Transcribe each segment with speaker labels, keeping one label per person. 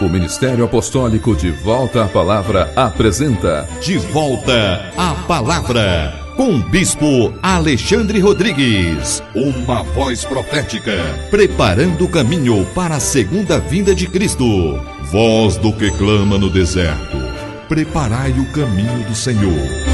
Speaker 1: O Ministério Apostólico De Volta à Palavra apresenta
Speaker 2: De Volta à Palavra, com o Bispo Alexandre Rodrigues. Uma voz profética, preparando o caminho para a segunda vinda de Cristo. Voz do que clama no deserto, preparai o caminho do Senhor.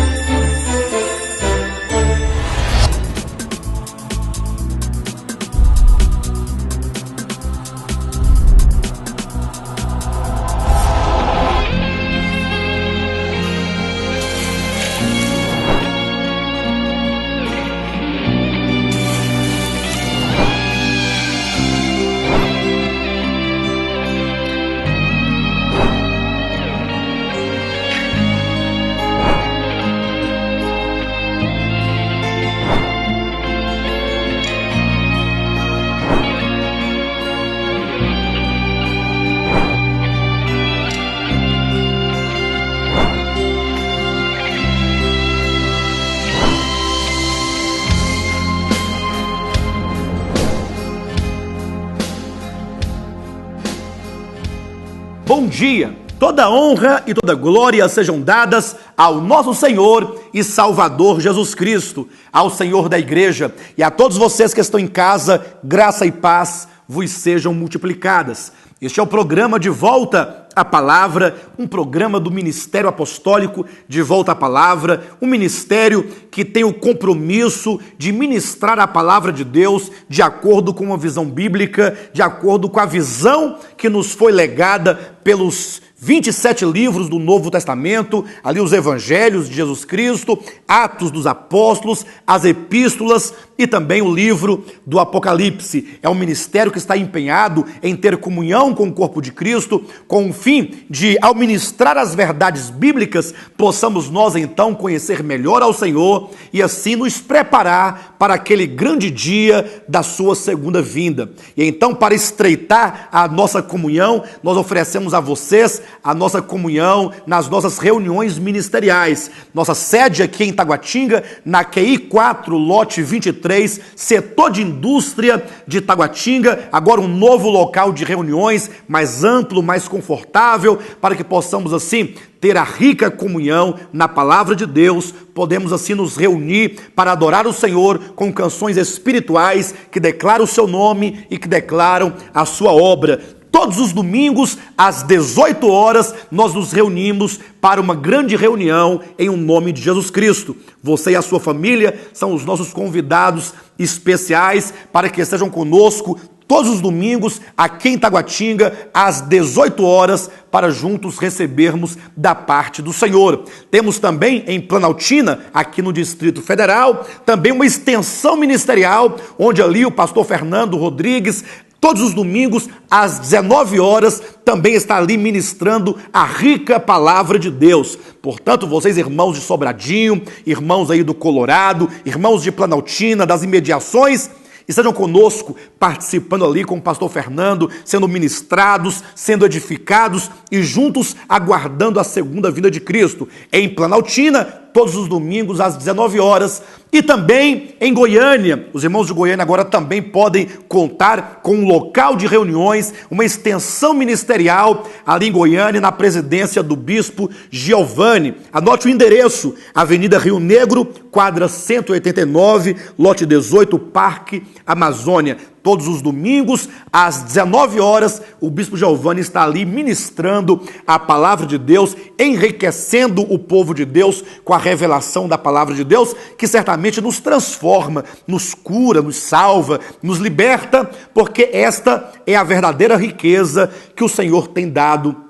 Speaker 3: Bom dia! Toda honra e toda glória sejam dadas ao nosso Senhor e Salvador Jesus Cristo, ao Senhor da Igreja e a todos vocês que estão em casa, graça e paz vos sejam multiplicadas. Este é o programa De Volta à Palavra, um programa do Ministério Apostólico De Volta à Palavra, um ministério que tem o compromisso de ministrar a Palavra de Deus de acordo com uma visão bíblica, de acordo com a visão que nos foi legada pelos 27 livros do Novo Testamento, ali os Evangelhos de Jesus Cristo, Atos dos Apóstolos, as Epístolas e também o livro do Apocalipse. É um ministério que está empenhado em ter comunhão com o corpo de Cristo, com o fim de, ao ministrar as verdades bíblicas, possamos nós então conhecer melhor ao Senhor e assim nos preparar para aquele grande dia da sua segunda vinda. E então, para estreitar a nossa comunhão, nós oferecemos a vocês a nossa comunhão nas nossas reuniões ministeriais. Nossa sede aqui em Taguatinga, na QI 4, lote 23, setor de indústria de Taguatinga, agora um novo local de reuniões, mais amplo, mais confortável, para que possamos assim ter a rica comunhão na palavra de Deus. Podemos assim nos reunir para adorar o Senhor com canções espirituais que declaram o seu nome e que declaram a sua obra. Todos os domingos, às 18 horas, nós nos reunimos para uma grande reunião em nome de Jesus Cristo. Você e a sua família são os nossos convidados especiais para que estejam conosco todos os domingos aqui em Taguatinga, às 18 horas, para juntos recebermos da parte do Senhor. Temos também em Planaltina, aqui no Distrito Federal, também uma extensão ministerial, onde ali o pastor Fernando Rodrigues, todos os domingos, às 19 horas, também está ali ministrando a rica palavra de Deus. Portanto, vocês, irmãos de Sobradinho, irmãos aí do Colorado, irmãos de Planaltina, das imediações, estejam conosco, participando ali com o pastor Fernando, sendo ministrados, sendo edificados e juntos aguardando a segunda vinda de Cristo. Em Planaltina, todos os domingos às 19 horas. E também em Goiânia, os irmãos de Goiânia agora também podem contar com um local de reuniões, uma extensão ministerial ali em Goiânia, na presidência do bispo Giovanni. Anote o endereço: Avenida Rio Negro, quadra 189, lote 18, Parque Amazônia. Todos os domingos, às 19 horas, o bispo Giovanni está ali ministrando a palavra de Deus, enriquecendo o povo de Deus com a revelação da palavra de Deus, que certamente nos transforma, nos cura, nos salva, nos liberta, porque esta é a verdadeira riqueza que o Senhor tem dado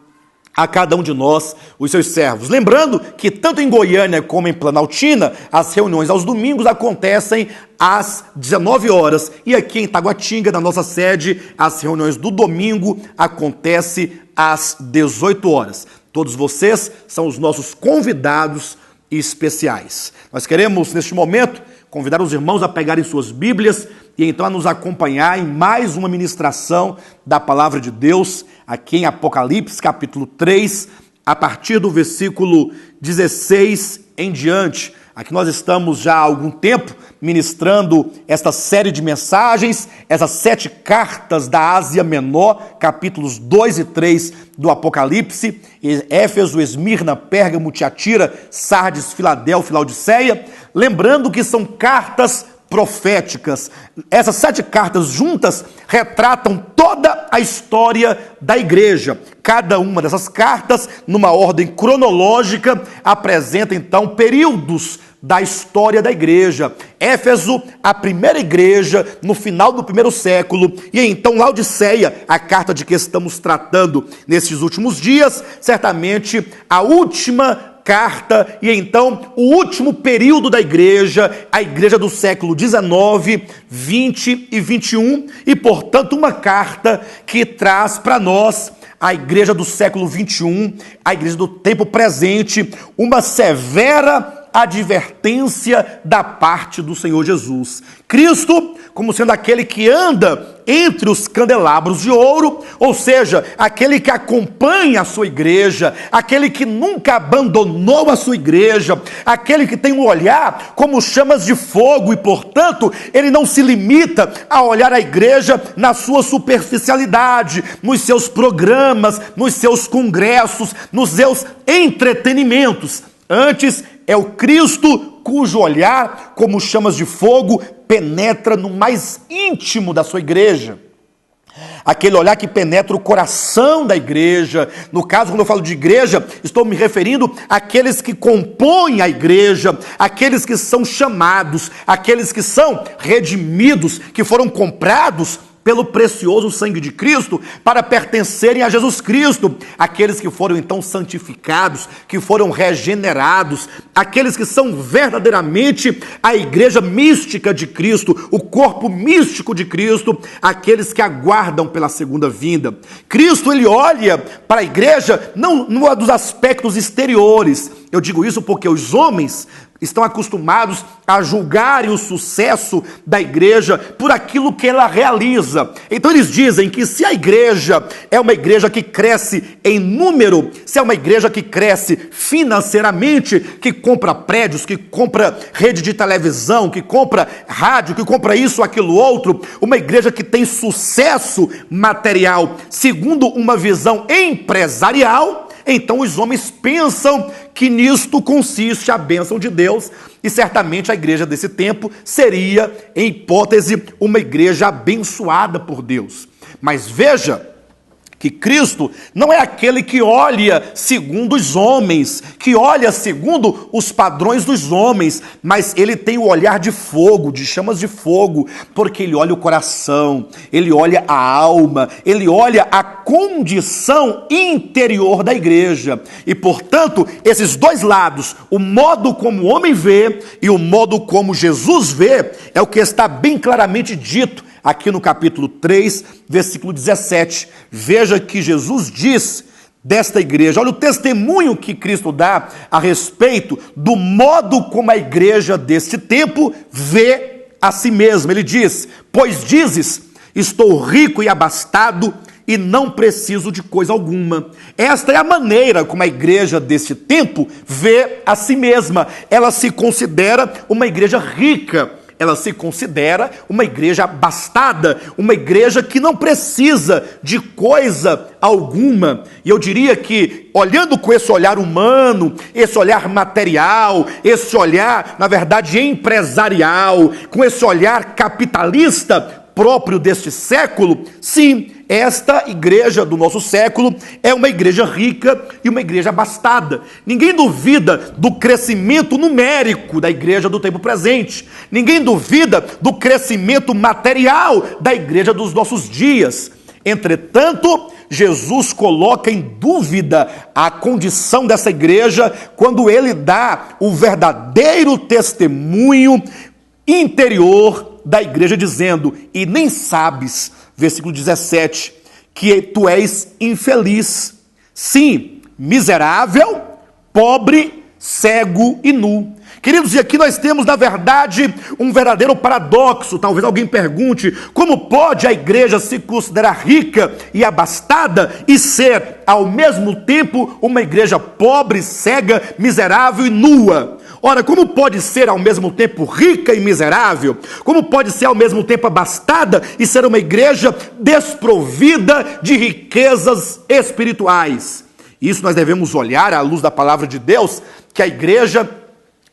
Speaker 3: a cada um de nós, os seus servos. Lembrando que tanto em Goiânia como em Planaltina, as reuniões aos domingos acontecem às 19 horas. E aqui em Taguatinga, na nossa sede, as reuniões do domingo acontecem às 18 horas. Todos vocês são os nossos convidados especiais. Nós queremos, neste momento, convidar os irmãos a pegarem suas Bíblias e então a nos acompanhar em mais uma ministração da Palavra de Deus, aqui em Apocalipse, capítulo 3, a partir do versículo 16 em diante. Aqui nós estamos já há algum tempo ministrando esta série de mensagens, essas 7 cartas da Ásia Menor, capítulos 2 e 3 do Apocalipse, Éfeso, Esmirna, Pérgamo, Tiatira, Sardes, Filadélfia, Laodiceia, lembrando que são cartas proféticas. Essas 7 cartas juntas retratam toda a história da igreja. Cada uma dessas cartas, numa ordem cronológica, apresenta então períodos da história da igreja. Éfeso, a primeira igreja no final do primeiro século, e então Laodiceia, a carta de que estamos tratando nesses últimos dias, certamente a última carta, e então o último período da igreja, a igreja do século 19, 20 e 21, e portanto uma carta que traz para nós, a igreja do século 21, a igreja do tempo presente, uma severa advertência da parte do Senhor Jesus. Cristo, como sendo aquele que anda entre os candelabros de ouro, ou seja, aquele que acompanha a sua igreja, aquele que nunca abandonou a sua igreja, aquele que tem um olhar como chamas de fogo e, portanto, ele não se limita a olhar a igreja na sua superficialidade, nos seus programas, nos seus congressos, nos seus entretenimentos. Antes, é o Cristo cujo olhar, como chamas de fogo, penetra no mais íntimo da sua igreja. Aquele olhar que penetra o coração da igreja. No caso, quando eu falo de igreja, estou me referindo àqueles que compõem a igreja, aqueles que são chamados, aqueles que são redimidos, que foram comprados pelo precioso sangue de Cristo, para pertencerem a Jesus Cristo, aqueles que foram então santificados, que foram regenerados, aqueles que são verdadeiramente a igreja mística de Cristo, o corpo místico de Cristo, aqueles que aguardam pela segunda vinda. Cristo, ele olha para a igreja não dos aspectos exteriores. Eu digo isso porque os homens estão acostumados a julgarem o sucesso da igreja por aquilo que ela realiza. Então eles dizem que se a igreja é uma igreja que cresce em número, se é uma igreja que cresce financeiramente, que compra prédios, que compra rede de televisão, que compra rádio, que compra isso, aquilo, outro, uma igreja que tem sucesso material, segundo uma visão empresarial, então os homens pensam que nisto consiste a bênção de Deus, e certamente a igreja desse tempo seria, em hipótese, uma igreja abençoada por Deus. Mas veja que Cristo não é aquele que olha segundo os homens, que olha segundo os padrões dos homens, mas ele tem o olhar de fogo, de chamas de fogo, porque ele olha o coração, ele olha a alma, ele olha a condição interior da igreja. E, portanto, esses dois lados, o modo como o homem vê e o modo como Jesus vê, é o que está bem claramente dito aqui no capítulo 3, versículo 17, veja que Jesus diz desta igreja, olha o testemunho que Cristo dá a respeito do modo como a igreja deste tempo vê a si mesma. Ele diz, pois dizes, estou rico e abastado e não preciso de coisa alguma. Esta é a maneira como a igreja deste tempo vê a si mesma. Ela se considera uma igreja rica, ela se considera uma igreja abastada, uma igreja que não precisa de coisa alguma. E eu diria que, olhando com esse olhar humano, esse olhar material, esse olhar, na verdade, empresarial, com esse olhar capitalista próprio deste século, sim, esta igreja do nosso século é uma igreja rica e uma igreja abastada. Ninguém duvida do crescimento numérico da igreja do tempo presente. Ninguém duvida do crescimento material da igreja dos nossos dias. Entretanto, Jesus coloca em dúvida a condição dessa igreja quando ele dá o verdadeiro testemunho interior da igreja, dizendo, e nem sabes, versículo 17, que tu és infeliz, sim, miserável, pobre, cego e nu. Queridos, e aqui nós temos, na verdade, um verdadeiro paradoxo. Talvez alguém pergunte, como pode a igreja se considerar rica e abastada e ser, ao mesmo tempo, uma igreja pobre, cega, miserável e nua? Ora, como pode ser ao mesmo tempo rica e miserável? Como pode ser ao mesmo tempo abastada e ser uma igreja desprovida de riquezas espirituais? Isso nós devemos olhar à luz da palavra de Deus, que a igreja,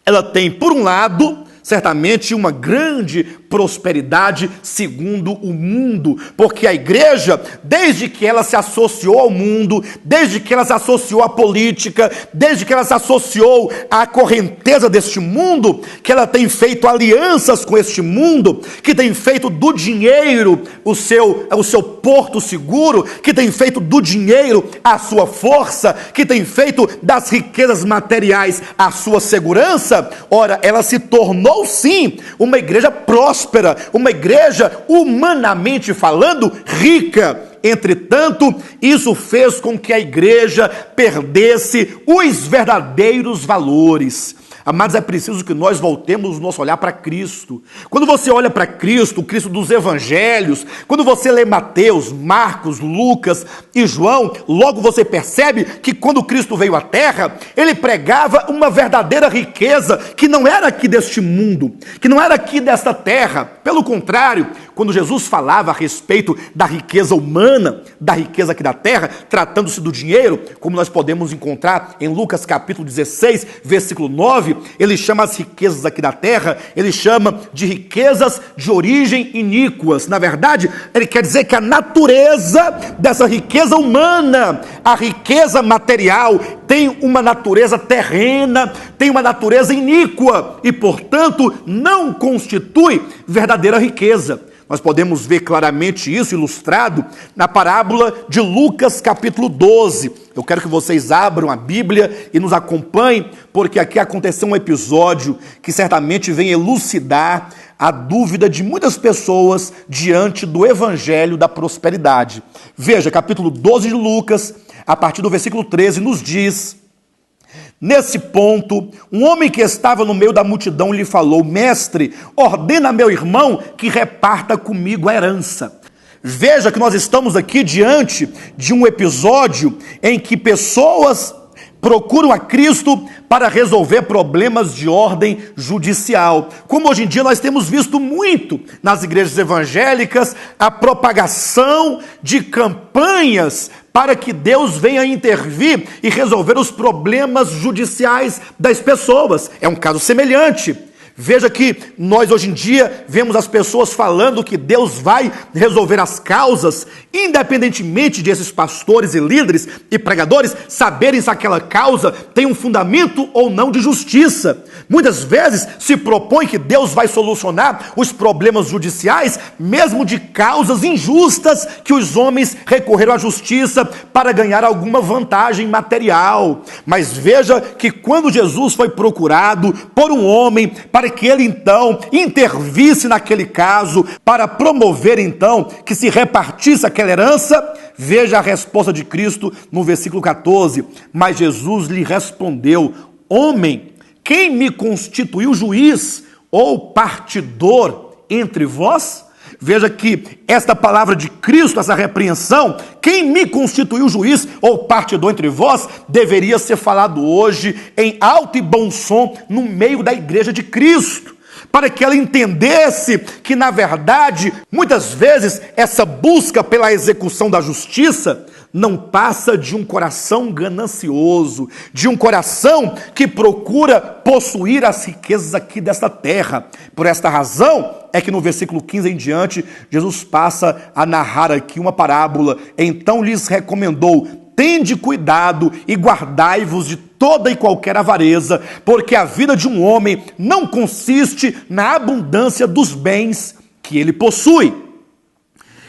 Speaker 3: ela tem, por um lado, certamente uma grande prosperidade segundo o mundo, porque a igreja, desde que ela se associou ao mundo, desde que ela se associou à política, desde que ela se associou à correnteza deste mundo, que ela tem feito alianças com este mundo, que tem feito do dinheiro o seu porto seguro, que tem feito do dinheiro a sua força, que tem feito das riquezas materiais a sua segurança. Ora, ela se tornou sim uma igreja próspera, uma igreja humanamente falando rica. Entretanto, isso fez com que a igreja perdesse os verdadeiros valores. Amados, é preciso que nós voltemos o nosso olhar para Cristo. Quando você olha para Cristo, o Cristo dos evangelhos, quando você lê Mateus, Marcos, Lucas e João, logo você percebe que quando Cristo veio à terra, ele pregava uma verdadeira riqueza que não era aqui deste mundo, que não era aqui desta terra. Pelo contrário, quando Jesus falava a respeito da riqueza humana, da riqueza aqui da terra, tratando-se do dinheiro, como nós podemos encontrar em Lucas capítulo 16, versículo 9, ele chama as riquezas aqui da terra, ele chama de riquezas de origem iníquas. Na verdade, ele quer dizer que a natureza dessa riqueza humana, a riqueza material, tem uma natureza terrena, tem uma natureza iníqua e, portanto, não constitui verdadeira riqueza. Nós podemos ver claramente isso ilustrado na parábola de Lucas capítulo 12. Eu quero que vocês abram a Bíblia e nos acompanhem, porque aqui aconteceu um episódio que certamente vem elucidar a dúvida de muitas pessoas diante do evangelho da prosperidade. Veja, capítulo 12 de Lucas, a partir do versículo 13, nos diz: nesse ponto, um homem que estava no meio da multidão lhe falou: mestre, ordena a meu irmão que reparta comigo a herança. Veja que nós estamos aqui diante de um episódio em que pessoas procuram a Cristo para resolver problemas de ordem judicial. Como hoje em dia nós temos visto muito nas igrejas evangélicas, a propagação de campanhas para que Deus venha intervir e resolver os problemas judiciais das pessoas. É um caso semelhante. Veja que nós hoje em dia vemos as pessoas falando que Deus vai resolver as causas, independentemente de esses pastores e líderes e pregadores saberem se aquela causa tem um fundamento ou não de justiça. Muitas vezes se propõe que Deus vai solucionar os problemas judiciais, mesmo de causas injustas que os homens recorreram à justiça para ganhar alguma vantagem material. Mas veja que quando Jesus foi procurado por um homem para que ele então intervisse naquele caso, para promover então que se repartisse aquela herança, veja a resposta de Cristo no versículo 14. Mas Jesus lhe respondeu: homem, quem me constituiu juiz ou partidor entre vós? Veja que esta palavra de Cristo, essa repreensão, quem me constituiu juiz ou partidor entre vós, deveria ser falado hoje em alto e bom som no meio da igreja de Cristo, para que ela entendesse que, na verdade, muitas vezes essa busca pela execução da justiça não passa de um coração ganancioso, de um coração que procura possuir as riquezas aqui desta terra. Por esta razão é que no versículo 15 em diante, Jesus passa a narrar aqui uma parábola. Então lhes recomendou: tende cuidado e guardai-vos de toda e qualquer avareza, porque a vida de um homem não consiste na abundância dos bens que ele possui.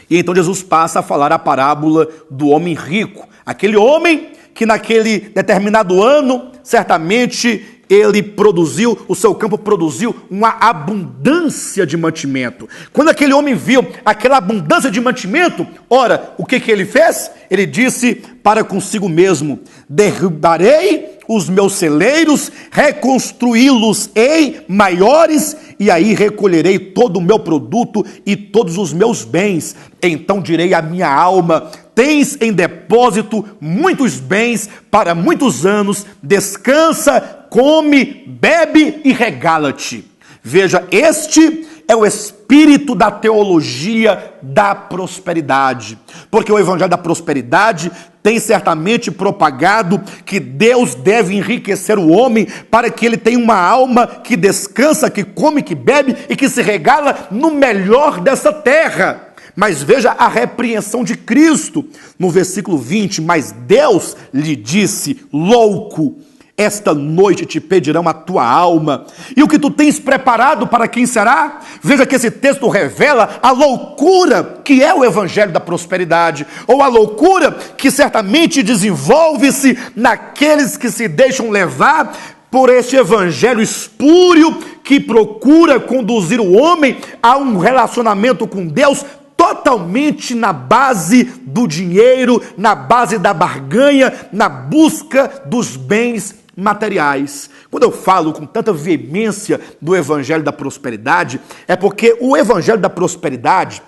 Speaker 3: E então Jesus passa a falar a parábola do homem rico, aquele homem que naquele determinado ano, certamente ele produziu, o seu campo produziu uma abundância de mantimento. Quando aquele homem viu aquela abundância de mantimento, ora, o que ele fez? Ele disse para consigo mesmo: derrubarei os meus celeiros, reconstruí-los-ei maiores, e aí recolherei todo o meu produto e todos os meus bens. Então direi à minha alma: tens em depósito muitos bens para muitos anos, descansa, come, bebe e regala-te. Veja, este é o espírito da teologia da prosperidade, porque o evangelho da prosperidade tem certamente propagado que Deus deve enriquecer o homem para que ele tenha uma alma que descansa, que come, que bebe e que se regala no melhor dessa terra. Mas veja a repreensão de Cristo no versículo 20, mas Deus lhe disse, louco, esta noite te pedirão a tua alma. E o que tu tens preparado para quem será? Veja que esse texto revela a loucura que é o evangelho da prosperidade, ou a loucura que certamente desenvolve-se naqueles que se deixam levar por este evangelho espúrio que procura conduzir o homem a um relacionamento com Deus totalmente na base do dinheiro, na base da barganha, na busca dos bens materiais. Quando eu falo com tanta veemência do evangelho da prosperidade, é porque o evangelho da prosperidade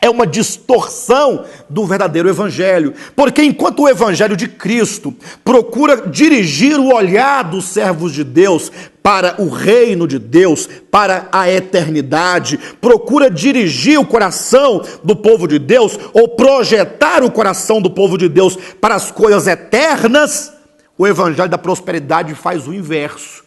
Speaker 3: é uma distorção do verdadeiro evangelho. Porque enquanto o evangelho de Cristo procura dirigir o olhar dos servos de Deus para o reino de Deus, para a eternidade, procura dirigir o coração do povo de Deus, ou projetar o coração do povo de Deus para as coisas eternas, o evangelho da prosperidade faz o inverso.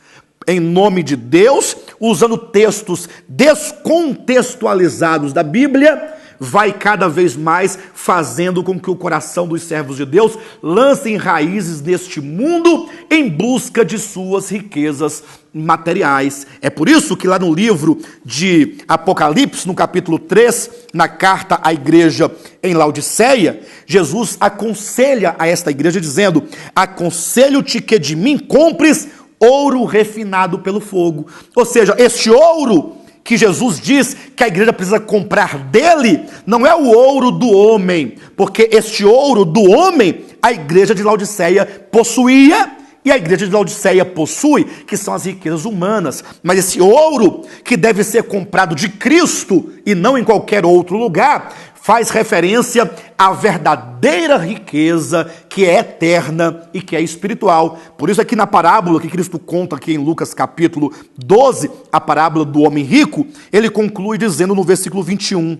Speaker 3: Em nome de Deus, usando textos descontextualizados da Bíblia, vai cada vez mais fazendo com que o coração dos servos de Deus lancem raízes neste mundo em busca de suas riquezas materiais. É por isso que lá no livro de Apocalipse, no capítulo 3, na carta à igreja em Laodiceia, Jesus aconselha a esta igreja dizendo, aconselho-te que de mim compres ouro refinado pelo fogo. Ou seja, este ouro que Jesus diz que a igreja precisa comprar dele, não é o ouro do homem, porque este ouro do homem, a igreja de Laodiceia possuía, e a igreja de Laodiceia possui, que são as riquezas humanas. Mas esse ouro, que deve ser comprado de Cristo, e não em qualquer outro lugar, faz referência à verdadeira riqueza que é eterna e que é espiritual. Por isso aqui na parábola que Cristo conta aqui em Lucas capítulo 12, a parábola do homem rico, ele conclui dizendo no versículo 21,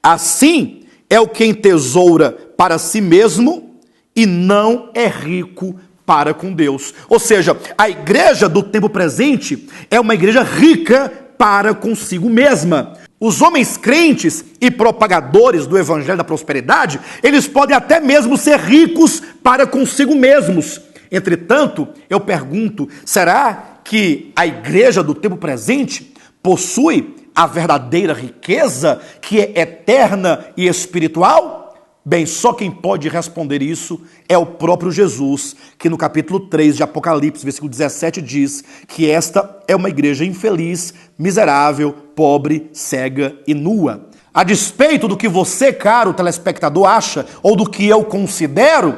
Speaker 3: assim é o que entesoura para si mesmo e não é rico para com Deus. Ou seja, a igreja do tempo presente é uma igreja rica para consigo mesma. Os homens crentes e propagadores do evangelho da prosperidade, eles podem até mesmo ser ricos para consigo mesmos. Entretanto, eu pergunto, será que a igreja do tempo presente possui a verdadeira riqueza que é eterna e espiritual? Bem, só quem pode responder isso é o próprio Jesus, que no capítulo 3 de Apocalipse, versículo 17, diz que esta é uma igreja infeliz, miserável, pobre, cega e nua. A despeito do que você, caro telespectador, acha, ou do que eu considero,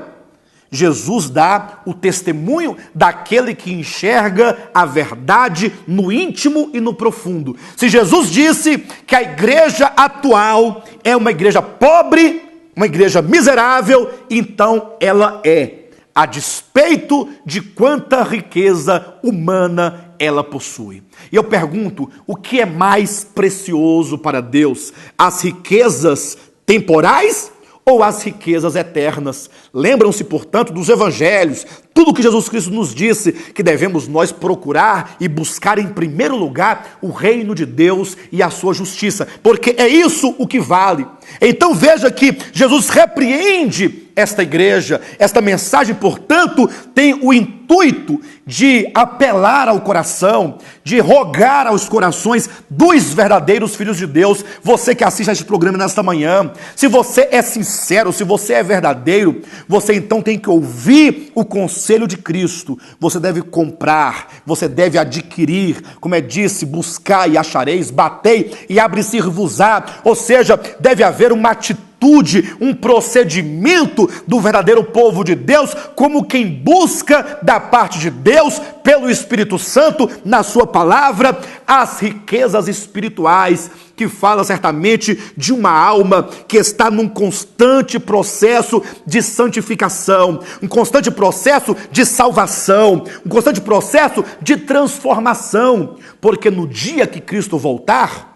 Speaker 3: Jesus dá o testemunho daquele que enxerga a verdade no íntimo e no profundo. Se Jesus disse que a igreja atual é uma igreja pobre, uma igreja miserável, então ela é, a despeito de quanta riqueza humana ela possui. E eu pergunto, o que é mais precioso para Deus? As riquezas temporais ou as riquezas eternas? Lembram-se, portanto, dos evangelhos, tudo que Jesus Cristo nos disse, que devemos nós procurar e buscar em primeiro lugar o reino de Deus e a sua justiça, porque é isso o que vale. Então veja que Jesus repreende esta igreja, esta mensagem, portanto, tem o intuito de apelar ao coração, de rogar aos corações dos verdadeiros filhos de Deus. Você que assiste a este programa nesta manhã, se você é sincero, se você é verdadeiro, você então tem que ouvir o conselho de Cristo. Você deve comprar, você deve adquirir, como é disse, buscar e achareis, batei e abre-se-vos-á. Ou seja, deve haver uma atitude atitude, um procedimento do verdadeiro povo de Deus, como quem busca da parte de Deus, pelo Espírito Santo, na sua palavra, as riquezas espirituais, que fala certamente de uma alma que está num constante processo de santificação, um constante processo de salvação, um constante processo de transformação, porque no dia que Cristo voltar,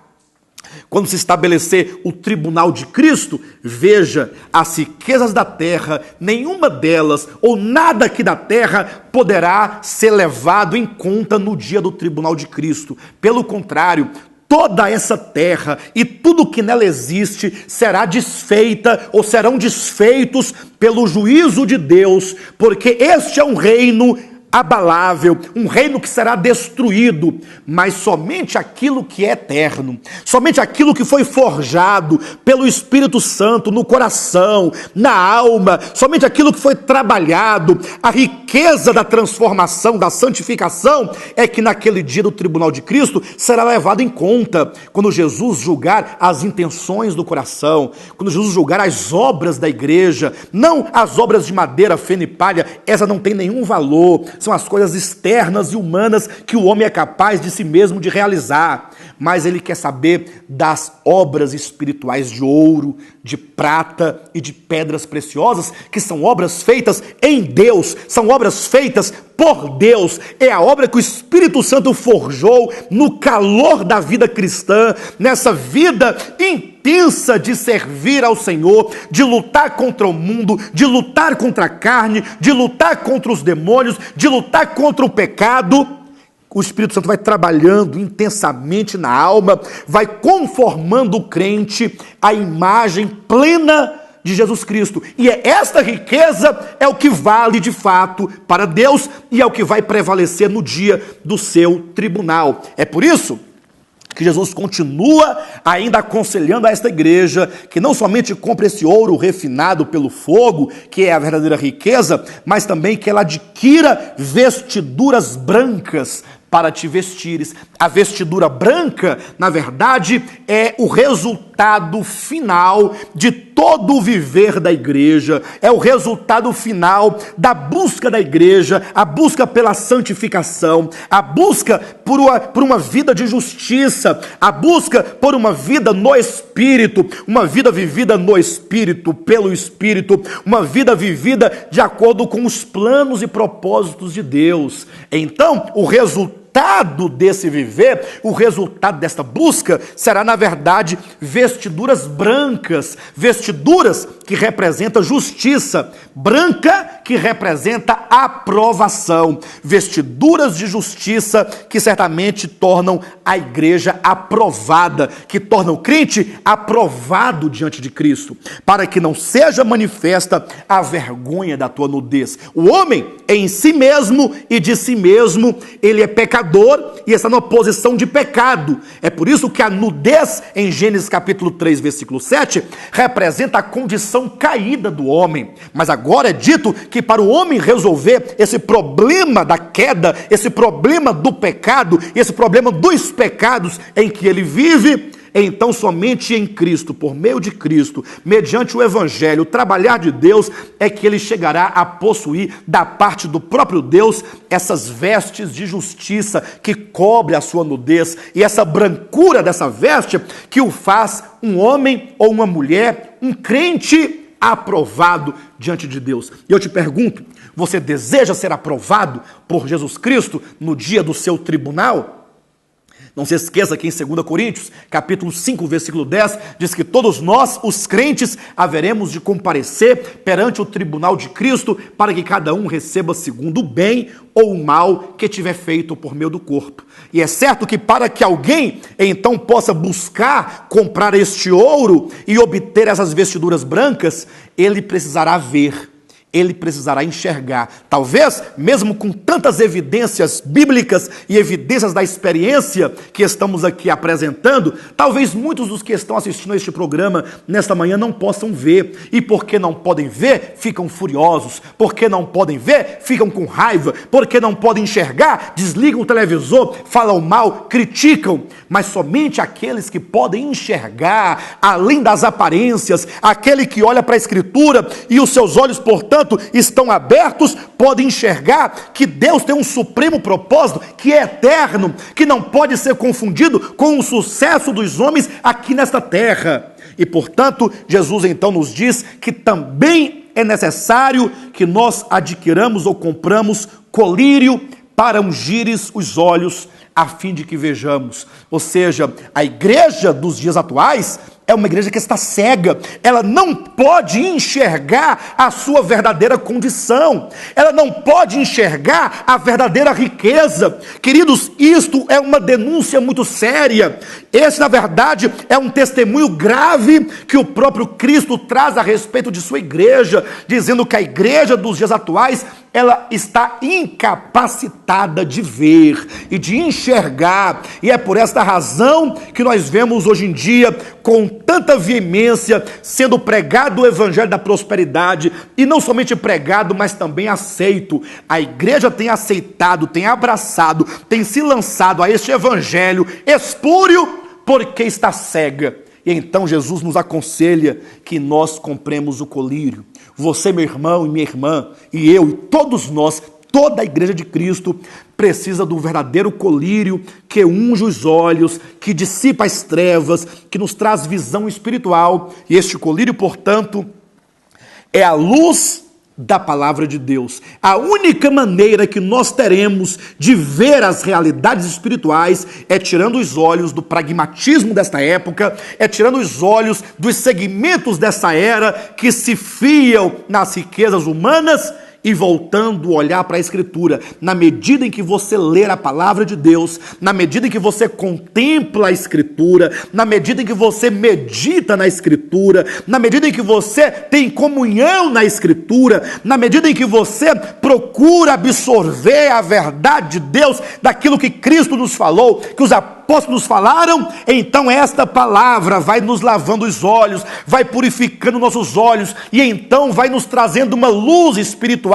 Speaker 3: quando se estabelecer o tribunal de Cristo, veja, as riquezas da terra, nenhuma delas ou nada aqui da terra poderá ser levado em conta no dia do tribunal de Cristo. Pelo contrário, toda essa terra e tudo que nela existe será desfeita ou serão desfeitos pelo juízo de Deus, porque este é um reino abalável, um reino que será destruído, mas somente aquilo que é eterno, somente aquilo que foi forjado pelo Espírito Santo no coração, na alma, somente aquilo que foi trabalhado, a riqueza da transformação, da santificação, é que naquele dia do tribunal de Cristo será levado em conta, quando Jesus julgar as intenções do coração, quando Jesus julgar as obras da igreja, não as obras de madeira, feno e palha, essa não tem nenhum valor, são as coisas externas e humanas que o homem é capaz de si mesmo de realizar, mas ele quer saber das obras espirituais de ouro, de prata e de pedras preciosas, que são obras feitas em Deus, são obras feitas por Deus, é a obra que o Espírito Santo forjou no calor da vida cristã, nessa vida intensa de servir ao Senhor, de lutar contra o mundo, de lutar contra a carne, de lutar contra os demônios, de lutar contra o pecado. O Espírito Santo vai trabalhando intensamente na alma, vai conformando o crente à imagem plena de Jesus Cristo. E esta riqueza é o que vale de fato para Deus e é o que vai prevalecer no dia do seu tribunal. É por isso que Jesus continua ainda aconselhando a esta igreja que não somente compre esse ouro refinado pelo fogo, que é a verdadeira riqueza, mas também que ela adquira vestiduras brancas para te vestires. A vestidura branca, na verdade, é o resultado final de todo o viver da igreja, é o resultado final da busca da igreja, a busca pela santificação, a busca por uma vida de justiça, a busca por uma vida no Espírito, uma vida vivida no Espírito, pelo Espírito, uma vida vivida de acordo com os planos e propósitos de Deus. Então, o resultado desse viver, o resultado desta busca será, na verdade, vestiduras brancas, vestiduras que representam justiça, branca que representa aprovação, vestiduras de justiça que certamente tornam a igreja aprovada, que tornam o crente aprovado diante de Cristo, para que não seja manifesta a vergonha da tua nudez. O homem em si mesmo e de si mesmo, ele é pecador e está numa posição de pecado. É por isso que a nudez, em Gênesis capítulo 3, versículo 7, representa a condição caída do homem. Mas agora é dito que para o homem resolver esse problema da queda, esse problema do pecado, esse problema dos pecados em que ele vive, então somente em Cristo, por meio de Cristo, mediante o Evangelho, o trabalhar de Deus, é que ele chegará a possuir da parte do próprio Deus essas vestes de justiça que cobre a sua nudez e essa brancura dessa veste que o faz um homem ou uma mulher, um crente aprovado diante de Deus. E eu te pergunto, você deseja ser aprovado por Jesus Cristo no dia do seu tribunal? Não se esqueça que em 2 Coríntios, capítulo 5, versículo 10, diz que todos nós, os crentes, haveremos de comparecer perante o tribunal de Cristo para que cada um receba segundo o bem ou o mal que tiver feito por meio do corpo. E é certo que para que alguém então possa buscar comprar este ouro e obter essas vestiduras brancas, ele precisará ver. ele precisará enxergar. Talvez, mesmo com tantas evidências bíblicas e evidências da experiência que estamos aqui apresentando, talvez muitos dos que estão assistindo a este programa nesta manhã não possam ver. E porque não podem ver, ficam furiosos. Porque não podem ver, ficam com raiva. Porque não podem enxergar, desligam o televisor, falam mal, criticam. Mas somente aqueles que podem enxergar, além das aparências, aquele que olha para a Escritura e os seus olhos, portanto, estão abertos, podem enxergar que Deus tem um supremo propósito que é eterno, que não pode ser confundido com o sucesso dos homens aqui nesta terra. E, portanto, Jesus então nos diz que também é necessário que nós adquiramos ou compramos colírio para ungires os olhos, a fim de que vejamos. Ou seja, a igreja dos dias atuais é uma igreja que está cega, ela não pode enxergar a sua verdadeira condição, ela não pode enxergar a verdadeira riqueza. Queridos, isto é uma denúncia muito séria. Esse, na verdade, é um testemunho grave que o próprio Cristo traz a respeito de sua igreja, dizendo que a igreja dos dias atuais, ela está incapacitada de ver e de enxergar, e é por esta razão que nós vemos hoje em dia, com tanta veemência, sendo pregado o evangelho da prosperidade, e não somente pregado, mas também aceito. A igreja tem aceitado, tem abraçado, tem se lançado a este evangelho espúrio, porque está cega. E então Jesus nos aconselha que nós compremos o colírio. Você, meu irmão e minha irmã, e eu, e todos nós, toda a igreja de Cristo, precisa do verdadeiro colírio que unge os olhos, que dissipa as trevas, que nos traz visão espiritual. E este colírio, portanto, é a luz da palavra de Deus. A única maneira que nós teremos de ver as realidades espirituais é tirando os olhos do pragmatismo desta época, é tirando os olhos dos segmentos dessa era que se fiam nas riquezas humanas e voltando a olhar para a Escritura. Na medida em que você ler a palavra de Deus, na medida em que você contempla a Escritura, na medida em que você medita na Escritura, na medida em que você tem comunhão na Escritura, na medida em que você procura absorver a verdade de Deus, daquilo que Cristo nos falou, que os apóstolos falaram, então esta palavra vai nos lavando os olhos, vai purificando nossos olhos, e então vai nos trazendo uma luz espiritual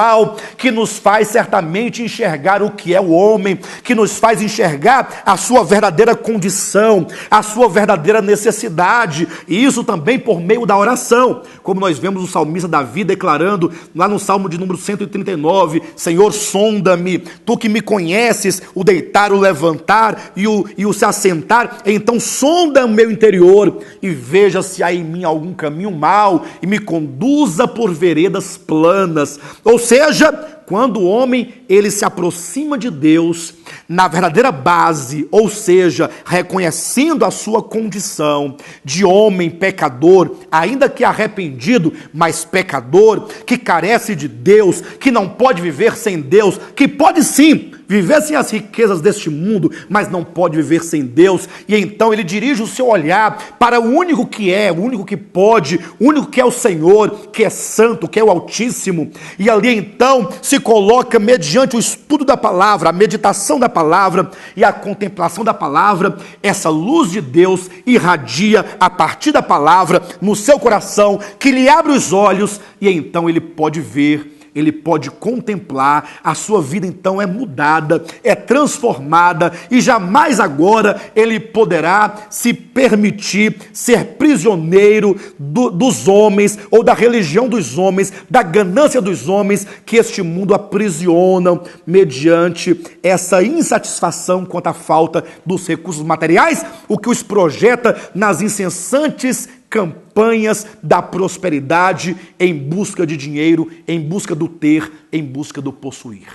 Speaker 3: que nos faz certamente enxergar o que é o homem, que nos faz enxergar a sua verdadeira condição, a sua verdadeira necessidade, e isso também por meio da oração, como nós vemos o salmista Davi declarando lá no Salmo de número 139, Senhor, sonda-me, tu que me conheces, o deitar, o levantar e o se assentar, então sonda o meu interior e veja se há em mim algum caminho mau e me conduza por veredas planas. Ou seja, quando o homem ele se aproxima de Deus na verdadeira base, ou seja, reconhecendo a sua condição de homem pecador, ainda que arrependido, mas pecador, que carece de Deus, que não pode viver sem Deus, que pode sim viver sem as riquezas deste mundo, mas não pode viver sem Deus, e então ele dirige o seu olhar para o único que é, o único que pode, o único que é o Senhor, que é santo, que é o Altíssimo, e ali então se coloca mediante o estudo da palavra, a meditação da palavra e a contemplação da palavra, essa luz de Deus irradia a partir da palavra no seu coração, que lhe abre os olhos, e então ele pode ver, ele pode contemplar, a sua vida então é mudada, é transformada, e jamais agora ele poderá se permitir ser prisioneiro dos homens, ou da religião dos homens, da ganância dos homens, que este mundo aprisionam mediante essa insatisfação quanto à falta dos recursos materiais, o que os projeta nas incessantes campanhas da prosperidade em busca de dinheiro, em busca do ter, em busca do possuir.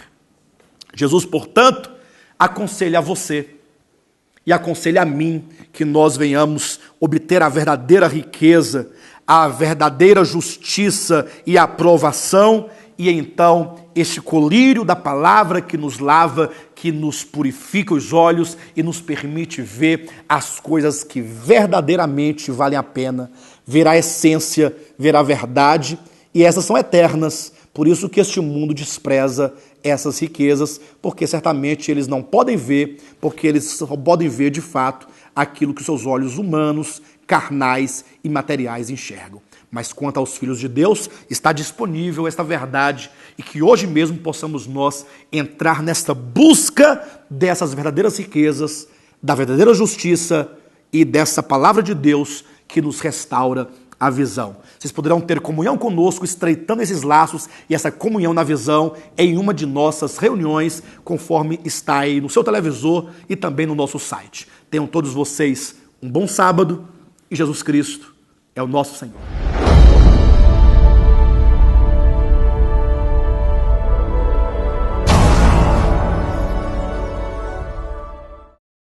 Speaker 3: Jesus, portanto, aconselha a você e aconselha a mim que nós venhamos obter a verdadeira riqueza, a verdadeira justiça e aprovação, e então este colírio da palavra que nos lava, que nos purifica os olhos e nos permite ver as coisas que verdadeiramente valem a pena, ver a essência, ver a verdade, e essas são eternas, Por isso que este mundo despreza essas riquezas, porque certamente eles não podem ver, porque eles só podem ver de fato aquilo que seus olhos humanos, carnais e materiais enxergam. Mas quanto aos filhos de Deus, está disponível esta verdade e que hoje mesmo possamos nós entrar nesta busca dessas verdadeiras riquezas, da verdadeira justiça e dessa palavra de Deus que nos restaura a visão. Vocês poderão ter comunhão conosco, estreitando esses laços e essa comunhão na visão em uma de nossas reuniões, conforme está aí no seu televisor e também no nosso site. Tenham todos vocês um bom sábado e Jesus Cristo é o nosso Senhor.